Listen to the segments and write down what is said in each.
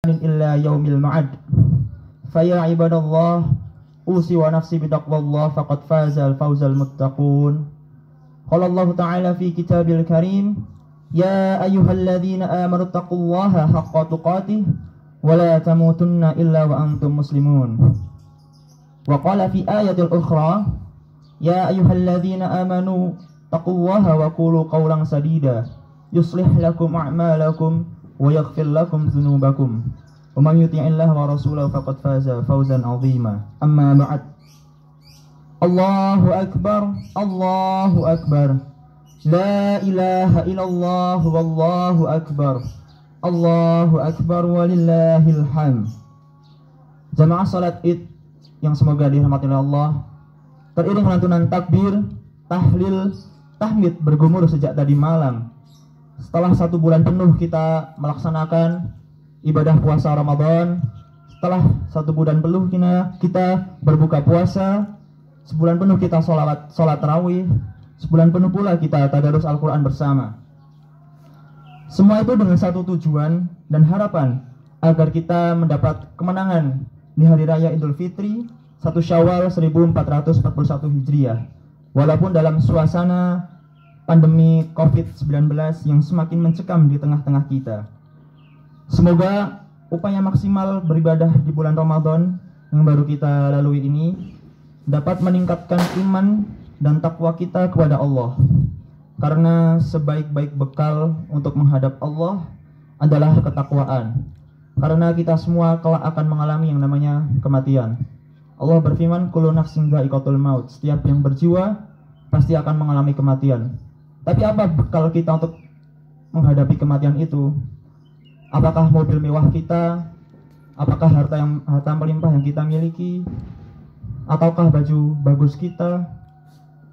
إلا يوم المعد فيا عباد الله أوصي ونفسي بتقوى الله فقد فاز الفوز المتقون. قال الله تعالى في كتابه الكريم يا أيها الذين آمنوا اتقوا الله حق تقاته ولا تموتن إلا وأنتم مسلمون. وقال في آية أخرى يا أيها الذين آمنوا اتقوا الله وقولوا قولا سديدا يصلح لكم أعمالكم ويغفر لكم ذنوبكم ومن يطع الله ورسوله فقد فاز فوزا عظيما. أما بعد. الله أكبر الله أكبر لا إله إلا الله والله أكبر الله أكبر walillahil hamd. Jamaah salat Id yang semoga dirahmati oleh Allah, teriring lantunan takbir, tahlil, tahmid bergumur sejak tadi malam. Setelah 1 bulan penuh kita melaksanakan ibadah puasa Ramadan, setelah 1 bulan penuh kita berbuka puasa, sebulan penuh kita sholat tarawih, sebulan penuh pula kita tadarus Al-Quran bersama. Semua itu dengan satu tujuan dan harapan agar kita mendapat kemenangan di hari raya Idul Fitri 1 Syawal 1441 Hijriah. Walaupun dalam suasana pandemi COVID-19 yang semakin mencekam di tengah-tengah kita. Semoga upaya maksimal beribadah di bulan Ramadan yang baru kita lalui ini dapat meningkatkan iman dan takwa kita kepada Allah. Karena sebaik-baik bekal untuk menghadap Allah adalah ketakwaan. Karena kita semua kelak akan mengalami yang namanya kematian. Allah berfirman, kullu nafsin dha'iqatul maut. Setiap yang berjiwa pasti akan mengalami kematian. Tapi apa bekal kita untuk menghadapi kematian itu? Apakah mobil mewah kita? Apakah harta melimpah yang kita miliki? Ataukah baju bagus kita?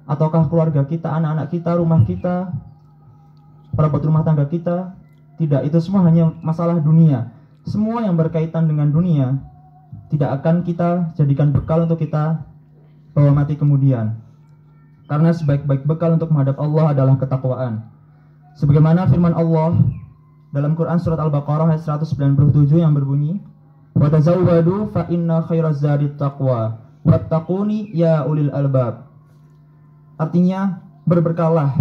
Ataukah keluarga kita, anak-anak kita, rumah kita, perabot rumah tangga kita? Tidak, itu semua hanya masalah dunia. Semua yang berkaitan dengan dunia tidak akan kita jadikan bekal untuk kita bawa mati kemudian. Karena sebaik-baik bekal untuk menghadap Allah adalah ketakwaan. Sebagaimana firman Allah dalam Quran surat Al-Baqarah ayat 197 yang berbunyi, "Wa tazawwadu fa inna khairaz zadit taqwa wattaquni ya ulil albab." Artinya, berberkalah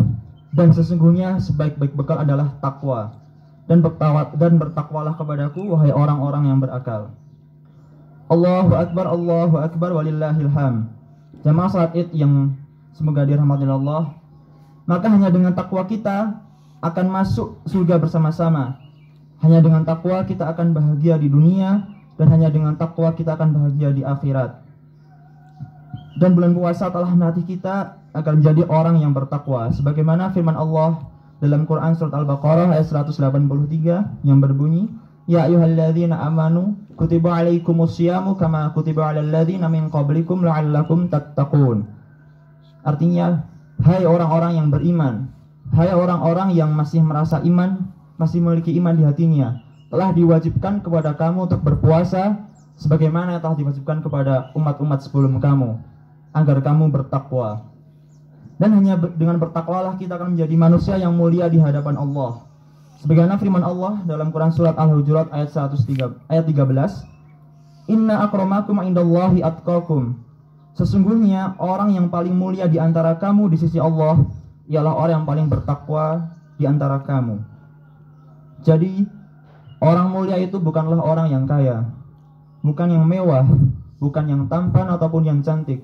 dan sesungguhnya sebaik-baik bekal adalah takwa. Dan bertakwalah kepadaku wahai orang-orang yang berakal. Allahu akbar walillahil hamd. Jamaah salat Id yang semoga dirahmati Allah, maka hanya dengan takwa kita akan masuk surga bersama-sama. Hanya dengan takwa kita akan bahagia di dunia, dan hanya dengan takwa kita akan bahagia di akhirat. Dan bulan puasa telah melatih kita agar menjadi orang yang bertakwa. Sebagaimana firman Allah dalam Quran surat Al-Baqarah ayat 183 yang berbunyi, Ya ayyuhalladzina amanu kutiba alaikumusyamu kama kutiba alal ladzina min qablikum la'allakum tattaqun. Artinya, hai orang-orang yang beriman, hai orang-orang yang masih merasa iman, masih memiliki iman di hatinya, telah diwajibkan kepada kamu untuk berpuasa sebagaimana yang telah diwajibkan kepada umat-umat sebelum kamu, agar kamu bertakwa. Dan hanya dengan bertakwalah kita akan menjadi manusia yang mulia di hadapan Allah. Sebagaimana firman Allah dalam Quran surat Al-Hujurat ayat 13, Inna akramakum indallahi atqakum. Sesungguhnya orang yang paling mulia di antara kamu di sisi Allah ialah orang yang paling bertakwa di antara kamu. Jadi, orang mulia itu bukanlah orang yang kaya, bukan yang mewah, bukan yang tampan ataupun yang cantik,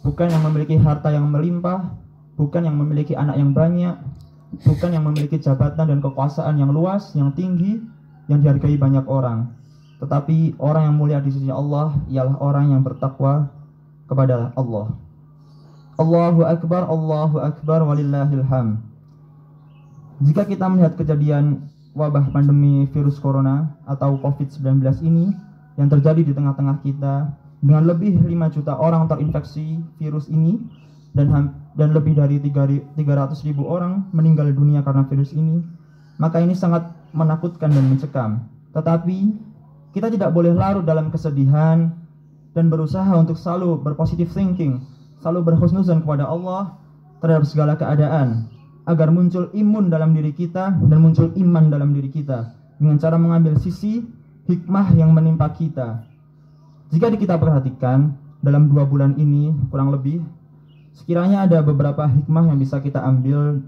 bukan yang memiliki harta yang melimpah, bukan yang memiliki anak yang banyak, bukan yang memiliki jabatan dan kekuasaan yang luas, yang tinggi, yang dihargai banyak orang. Tetapi orang yang mulia di sisi Allah ialah orang yang bertakwa kepada Allah. Allahu akbar walillahil hamd. Jika kita melihat kejadian wabah pandemi virus corona atau COVID-19 ini yang terjadi di tengah-tengah kita, dengan lebih 5 juta orang terinfeksi virus ini dan lebih dari 300.000 orang meninggal dunia karena virus ini, maka ini sangat menakutkan dan mencekam. Tetapi kita tidak boleh larut dalam kesedihan dan berusaha untuk selalu berpositive thinking, selalu berhusnuzan kepada Allah terhadap segala keadaan, agar muncul imun dalam diri kita dan muncul iman dalam diri kita dengan cara mengambil sisi hikmah yang menimpa kita. Jika kita perhatikan dalam 2 bulan ini kurang lebih, sekiranya ada beberapa hikmah yang bisa kita ambil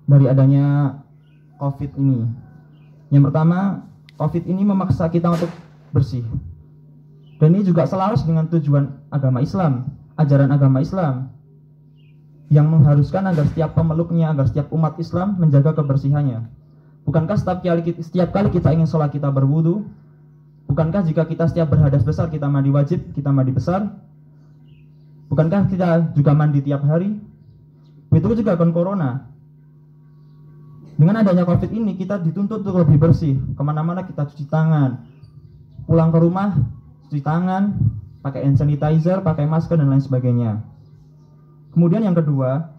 dari adanya COVID ini. Yang pertama, COVID ini memaksa kita untuk bersih. Dan ini juga selaras dengan tujuan agama Islam, ajaran agama Islam, yang mengharuskan agar setiap pemeluknya, agar setiap umat Islam menjaga kebersihannya. Bukankah setiap kali kita ingin sholat kita berwudu? Bukankah jika kita setiap berhadas besar kita mandi wajib, kita mandi besar? Bukankah kita juga mandi tiap hari? Begitu juga dengan corona. Dengan adanya COVID ini kita dituntut untuk lebih bersih. Kemana-mana kita cuci tangan. Pulang ke rumah, cuci tangan, pakai hand sanitizer, pakai masker dan lain sebagainya. Kemudian yang kedua,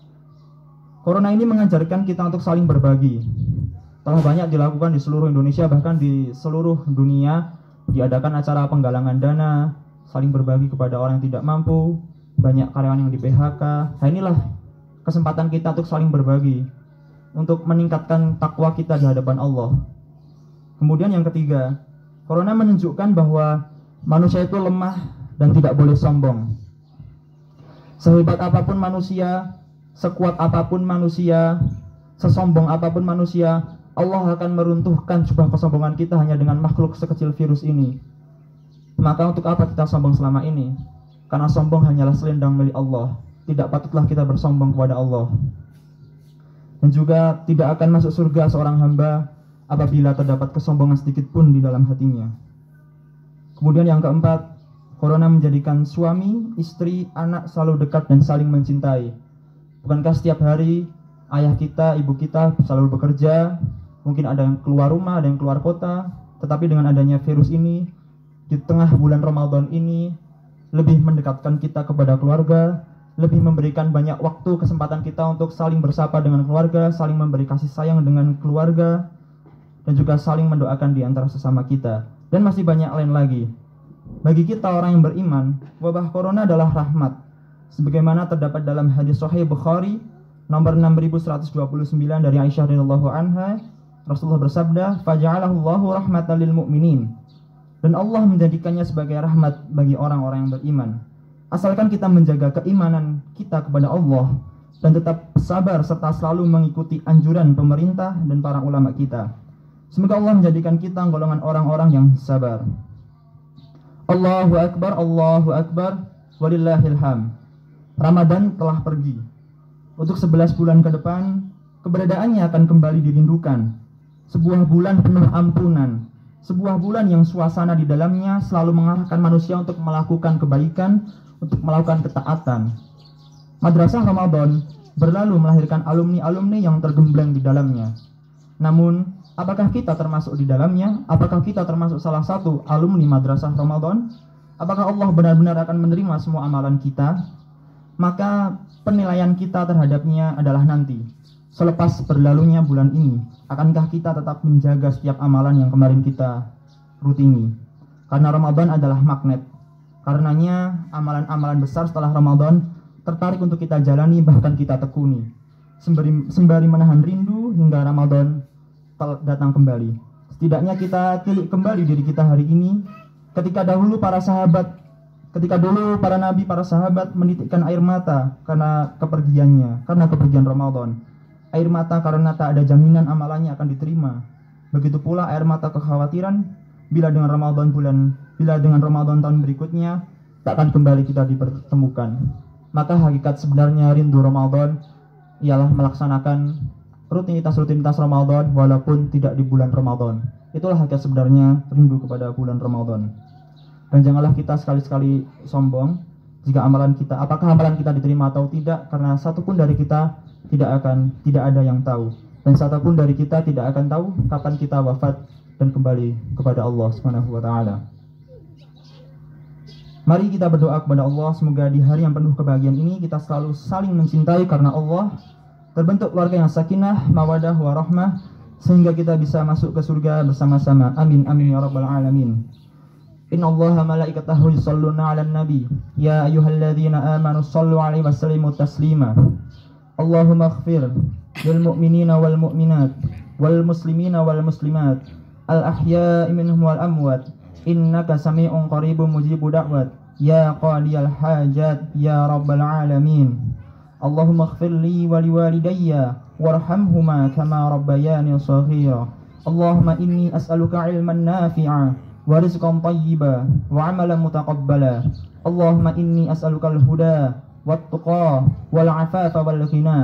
corona ini mengajarkan kita untuk saling berbagi. Telah banyak dilakukan di seluruh Indonesia, bahkan di seluruh dunia, diadakan acara penggalangan dana, saling berbagi kepada orang yang tidak mampu, banyak karyawan yang di PHK. Nah, inilah kesempatan kita untuk saling berbagi, untuk meningkatkan takwa kita di hadapan Allah. Kemudian yang ketiga, corona menunjukkan bahwa manusia itu lemah dan tidak boleh sombong. Sehebat apapun manusia, sekuat apapun manusia, sesombong apapun manusia, Allah akan meruntuhkan sebuah kesombongan kita hanya dengan makhluk sekecil virus ini. Maka untuk apa kita sombong selama ini? Karena sombong hanyalah selendang milik Allah. Tidak patutlah kita bersombong kepada Allah. Dan juga tidak akan masuk surga seorang hamba apabila terdapat kesombongan sedikit pun di dalam hatinya. Kemudian yang keempat, corona menjadikan suami, istri, anak selalu dekat dan saling mencintai. Bukankah setiap hari ayah kita, ibu kita selalu bekerja, mungkin ada yang keluar rumah, ada yang keluar kota, tetapi dengan adanya virus ini, di tengah bulan Ramadan ini, lebih mendekatkan kita kepada keluarga, lebih memberikan banyak waktu, kesempatan kita untuk saling bersapa dengan keluarga, saling memberi kasih sayang dengan keluarga, dan juga saling mendoakan di antara sesama kita. Dan masih banyak lain lagi. Bagi kita orang yang beriman, wabah corona adalah rahmat. Sebagaimana terdapat dalam hadis Sahih Bukhari nomor 6129 dari Aisyah radhiyallahu anha, Rasulullah bersabda, "Faja'alahu Allahu rahmatan lil mu'minin." Dan Allah menjadikannya sebagai rahmat bagi orang-orang yang beriman. Asalkan kita menjaga keimanan kita kepada Allah dan tetap sabar serta selalu mengikuti anjuran pemerintah dan para ulama kita. Semoga Allah menjadikan kita golongan orang-orang yang sabar. Allahu Akbar, walillahil hamd. Ramadan telah pergi. Untuk 11 bulan ke depan, keberadaannya akan kembali dirindukan. Sebuah bulan penuh ampunan, sebuah bulan yang suasana di dalamnya selalu mengarahkan manusia untuk melakukan kebaikan, untuk melakukan ketaatan. Madrasah Ramadan berlalu melahirkan alumni-alumni yang tergembleng di dalamnya. Namun, apakah kita termasuk di dalamnya? Apakah kita termasuk salah satu alumni Madrasah Ramadan? Apakah Allah benar-benar akan menerima semua amalan kita? Maka penilaian kita terhadapnya adalah nanti. Selepas berlalunya bulan ini, akankah kita tetap menjaga setiap amalan yang kemarin kita rutini? Karena Ramadan adalah magnet. Karenanya amalan-amalan besar setelah Ramadan tertarik untuk kita jalani, bahkan kita tekuni. Sembari menahan rindu hingga Ramadan datang kembali. Setidaknya kita tilik kembali diri kita hari ini. Ketika dulu para nabi, para sahabat menitikkan air mata karena kepergian Ramadan. Air mata karena tak ada jaminan amalannya akan diterima. Begitu pula air mata kekhawatiran bila dengan Ramadan tahun berikutnya tak akan kembali kita dipertemukan. Maka hakikat sebenarnya rindu Ramadan ialah melaksanakan rutinitas Ramadan walaupun tidak di bulan Ramadan. Itulah hakikat sebenarnya rindu kepada bulan Ramadan. Dan janganlah kita sekali-sekali sombong apakah amalan kita diterima atau tidak, karena satupun dari kita tidak ada yang tahu, dan satupun dari kita tidak akan tahu kapan kita wafat dan kembali kepada Allah Subhanahu wa taala. Mari kita berdoa kepada Allah, semoga di hari yang penuh kebahagiaan ini kita selalu saling mencintai karena Allah, terbentuk keluarga yang sakinah, mawadah, warahmah, sehingga kita bisa masuk ke surga bersama-sama. Amin amin ya rabbal alamin. Inna Allaha malaikatahu yusholluna 'alan nabi ya ayyuhalladzina amanu shallu 'alaihi wa sallimu taslima. Allahumma ighfir lil mu'minina wal mu'minat wal muslimina wal muslimat al ahya'i minhum wal amwat إنك سميع قريب مجيب دعوة يا قاضي الحاجات يا رب العالمين. اللهم اغفر لي ولوالدي وارحمهما كما ربياني صغيرا. اللهم إني أسألك علما نافعا ورزقا طيبا وعملا متقبلا. اللهم إني أسألك الهدى والتقى والعفاف والغنى.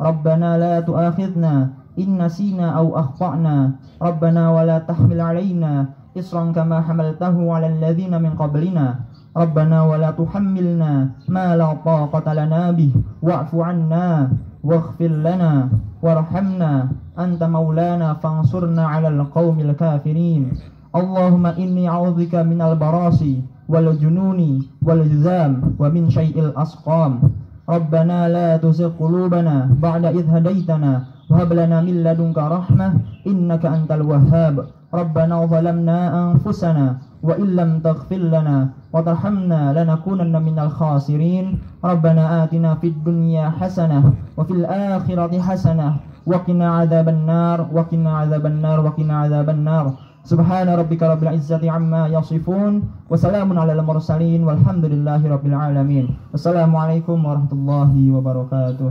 ربنا لا تؤاخذنا إن نسينا أو أخطأنا. ربنا ولا تحمل علينا إصرا كما حملته على الذين من قبلنا. ربنا ولا تحملنا ما لا طاقة لنا به واعف عنا واغفر لنا وارحمنا أنت مولانا فانصرنا على القوم الكافرين. اللهم إني أعوذ بك من البراس والجنون والجذام ومن شيء الأسقام. ربنا لا تزغ قلوبنا بعد إذ هديتنا وهب لنا من لدنك رحمة إنك أنت الوهاب. ربنا ظلمنا أنفسنا وإن لم تغفر لنا وترحمنا لنكونن من الخاسرين. ربنا آتنا في الدنيا حسنة وفي الآخرة حسنة وقنا عذاب النار وقنا عذاب النار وقنا عذاب النار. سبحان ربك رب العزة عما يصفون وسلام على المرسلين والحمد لله رب العالمين. السلام عليكم ورحمة الله وبركاته.